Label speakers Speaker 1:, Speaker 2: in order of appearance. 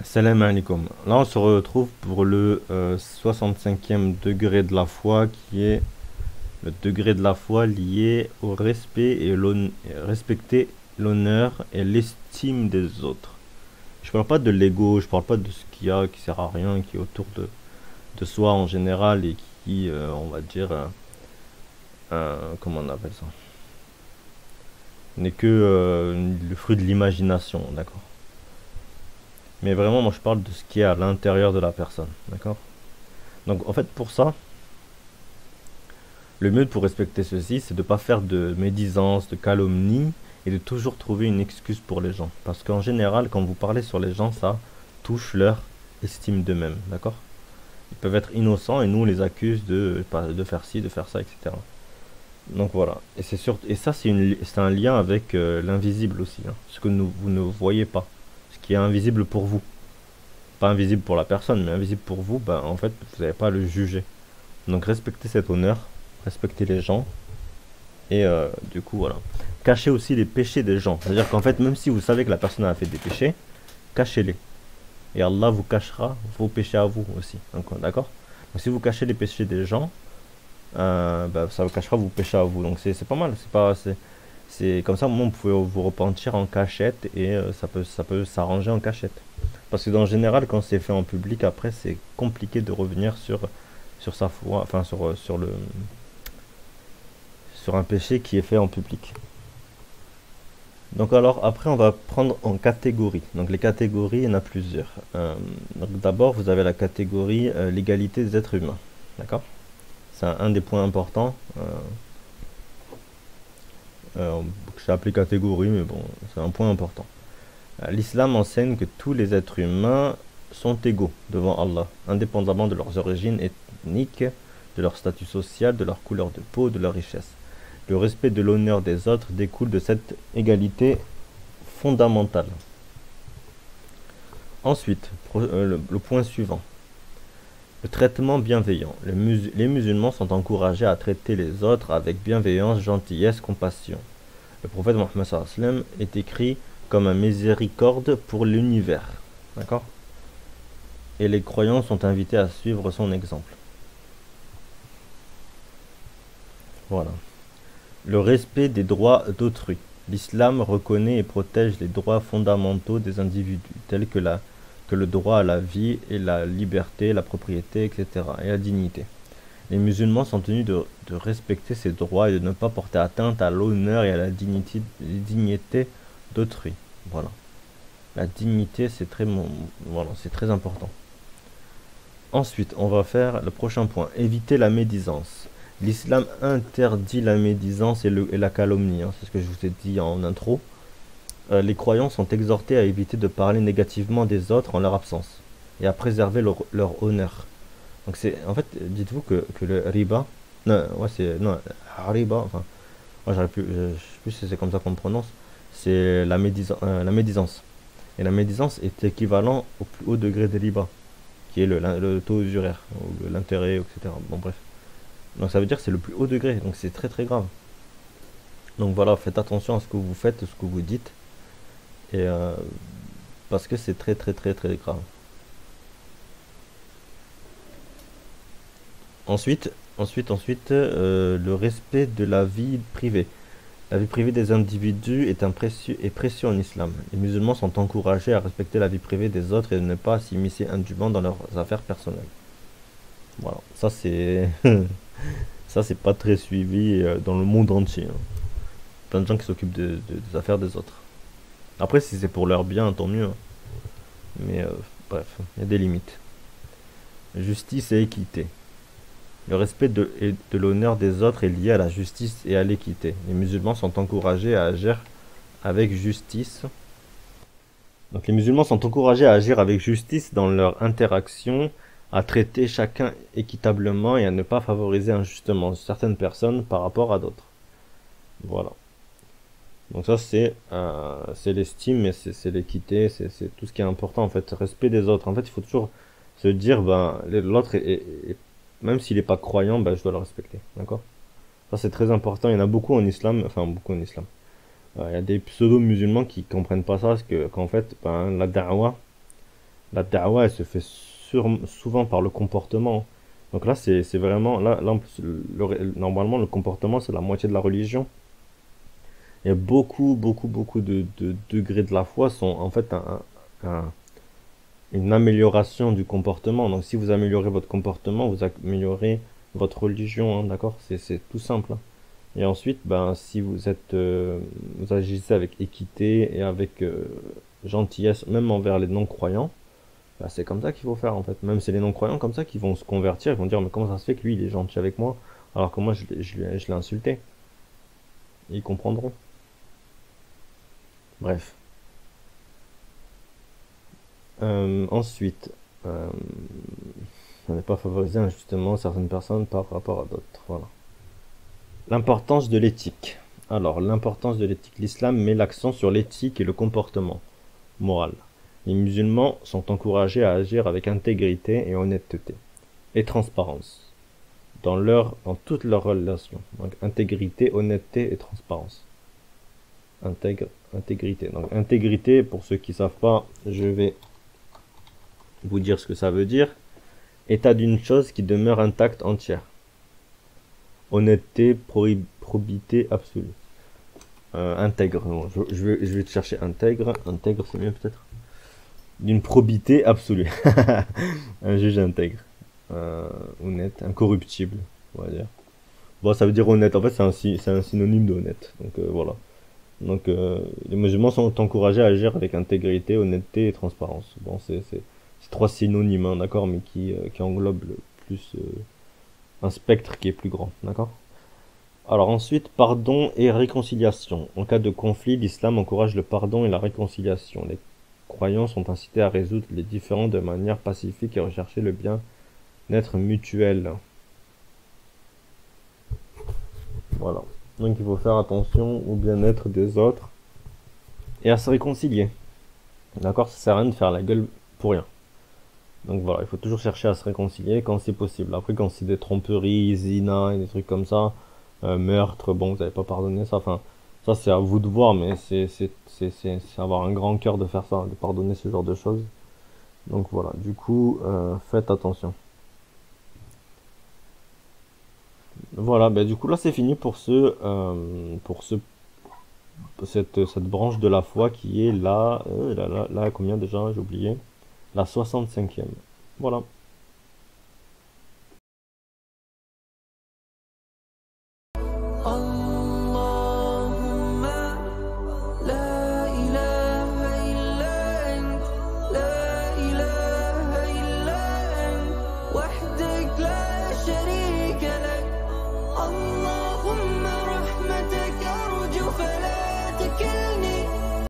Speaker 1: Salam alaikum. Là, on se retrouve pour le 65e degré de la foi, qui est le degré de la foi lié au respect et respecter l'honneur et l'estime des autres. Je parle pas de l'ego, je parle pas de ce qu'il y a qui sert à rien, qui est autour de soi en général et qui, on va dire, comment on appelle ça, n'est que le fruit de l'imagination, d'accord? Mais vraiment, moi, je parle de ce qui est à l'intérieur de la personne, d'accord? Donc, en fait, pour ça, le mieux pour respecter ceci, c'est de ne pas faire de médisance, de calomnie et de toujours trouver une excuse pour les gens. Parce qu'en général, quand vous parlez sur les gens, ça touche leur estime d'eux-mêmes, d'accord? Ils peuvent être innocents et nous, on les accuse de faire ci, de faire ça, etc. Donc voilà. Et c'est sûr, et ça, c'est un lien avec l'invisible aussi, hein, ce que vous ne voyez pas, ce qui est invisible pour vous. Pas invisible pour la personne, mais invisible pour vous, bah, en fait, vous n'avez pas à le juger. Donc respectez cet honneur, respectez les gens, et du coup, voilà. Cachez aussi les péchés des gens. C'est-à-dire qu'en fait, même si vous savez que la personne a fait des péchés, cachez-les. Et Allah vous cachera vos péchés à vous aussi. D'accord? Donc si vous cachez les péchés des gens, bah, ça vous cachera vos péchés à vous. Donc c'est pas mal. C'est comme ça, au moins, vous pouvez vous repentir en cachette et ça peut s'arranger en cachette. Parce que dans le général, quand c'est fait en public, après, c'est compliqué de revenir sur sa foi, enfin sur un péché qui est fait en public. Donc alors, après, on va prendre en catégorie. Donc les catégories, il y en a plusieurs. Donc d'abord, vous avez la catégorie l'égalité des êtres humains. D'accord? C'est un des points importants. J'ai appelé catégorie, mais bon, c'est un point important. L'islam enseigne que tous les êtres humains sont égaux devant Allah, indépendamment de leurs origines ethniques, de leur statut social, de leur couleur de peau, de leur richesse. Le respect de l'honneur des autres découle de cette égalité fondamentale. Ensuite, le point suivant. Le traitement bienveillant. Les musulmans sont encouragés à traiter les autres avec bienveillance, gentillesse, compassion. Le prophète Mohammed sallallahu alayhi wa sallam est écrit comme un miséricorde pour l'univers. D'accord? Et les croyants sont invités à suivre son exemple. Voilà. Le respect des droits d'autrui. L'islam reconnaît et protège les droits fondamentaux des individus, tels que le droit à la vie et la liberté, la propriété, etc. et la dignité. Les musulmans sont tenus de respecter ces droits et de ne pas porter atteinte à l'honneur et à la dignité d'autrui. Voilà. La dignité, voilà, c'est très important. Ensuite, on va faire le prochain point. Éviter la médisance. L'islam interdit la médisance et la calomnie. Hein, c'est ce que je vous ai dit en intro. Les croyants sont exhortés à éviter de parler négativement des autres en leur absence et à préserver leur honneur. Donc c'est en fait, dites-vous que le riba, non, ouais, c'est non, riba, enfin, moi j'aurais pu, je sais plus si c'est comme ça qu'on le prononce, c'est la médisance. Et la médisance est équivalent au plus haut degré de riba, qui est le taux usuraire, ou l'intérêt, etc. Bon bref. Donc ça veut dire que c'est le plus haut degré, donc c'est très très grave. Donc voilà, faites attention à ce que vous faites, ce que vous dites, et parce que c'est très très très très grave. Ensuite, le respect de la vie privée. La vie privée des individus est précieux en islam. Les musulmans sont encouragés à respecter la vie privée des autres et de ne pas s'immiscer indûment dans leurs affaires personnelles. Voilà, ça c'est ça c'est pas très suivi dans le monde entier, hein. Plein de gens qui s'occupent des affaires des autres. Après, si c'est pour leur bien, tant mieux, hein. Mais bref, il y a des limites. Justice et équité. Le respect de l'honneur des autres est lié à la justice et à l'équité. Les musulmans sont encouragés à agir avec justice. Donc les musulmans sont encouragés à agir avec justice dans leur interaction, à traiter chacun équitablement et à ne pas favoriser injustement certaines personnes par rapport à d'autres. Voilà. Donc ça c'est l'estime, mais c'est l'équité, c'est tout ce qui est important en fait. Respect des autres. En fait, il faut toujours se dire, ben l'autre même s'il n'est pas croyant, ben, je dois le respecter. D'accord? Ça c'est très important. Il y en a beaucoup en islam, enfin beaucoup en islam. Il y a des pseudo-musulmans qui comprennent pas ça, parce qu'en fait, ben, la da'wah, La da'wa, elle se fait souvent par le comportement. Donc là, c'est vraiment, là en plus, normalement, le comportement, c'est la moitié de la religion. Et beaucoup de degrés de la foi sont en fait un- une amélioration du comportement. Donc si vous améliorez votre comportement, vous améliorez votre religion, hein, d'accord? C'est tout simple, hein. Et ensuite, ben, si vous agissez avec équité et avec gentillesse, même envers les non-croyants, ben, c'est comme ça qu'il faut faire en fait. Même c'est les non-croyants comme ça qui vont se convertir, ils vont dire mais comment ça se fait que lui il est gentil avec moi alors que moi je l'ai insulté. Ils comprendront. Bref. Ensuite, on n'est pas favorisé injustement certaines personnes par rapport à d'autres. Voilà. L'importance de l'éthique. Alors, l'importance de l'éthique. L'islam met l'accent sur l'éthique et le comportement moral. Les musulmans sont encouragés à agir avec intégrité et honnêteté et transparence dans toutes leurs relations. Donc, intégrité, honnêteté et transparence. Intégrité. Donc, intégrité, pour ceux qui ne savent pas, je vais vous dire ce que ça veut dire. État d'une chose qui demeure intacte entière. Honnêteté, probité absolue. Intègre, non, je vais te chercher intègre. Intègre, c'est mieux peut-être. D'une probité absolue. Un juge intègre. Honnête, incorruptible, on va dire. Bon, ça veut dire honnête. En fait, c'est un synonyme d'honnête. Donc voilà. Donc les musulmans sont encouragés à agir avec intégrité, honnêteté et transparence. Bon, c'est trois synonymes, hein, d'accord, mais qui englobent plus un spectre qui est plus grand, d'accord. Alors ensuite, pardon et réconciliation. En cas de conflit, l'islam encourage le pardon et la réconciliation. Les croyants sont incités à résoudre les différends de manière pacifique et rechercher le bien-être mutuel. Voilà. Donc il faut faire attention au bien-être des autres et à se réconcilier. D'accord, ça sert à rien de faire la gueule pour rien. Donc voilà, il faut toujours chercher à se réconcilier quand c'est possible. Après, quand c'est des tromperies, zina et des trucs comme ça, meurtre, bon, vous n'avez pas pardonné ça. Enfin, ça c'est à vous de voir, mais c'est avoir un grand cœur de faire ça, de pardonner ce genre de choses. Donc voilà, du coup, faites attention. Voilà, bah du coup là c'est fini pour cette branche de la foi qui est là, combien déjà, j'ai oublié, la 65e. Voilà.
Speaker 2: اللهم لا إله إلا أنت لا إله إلا أنت وحدك لا شريك لك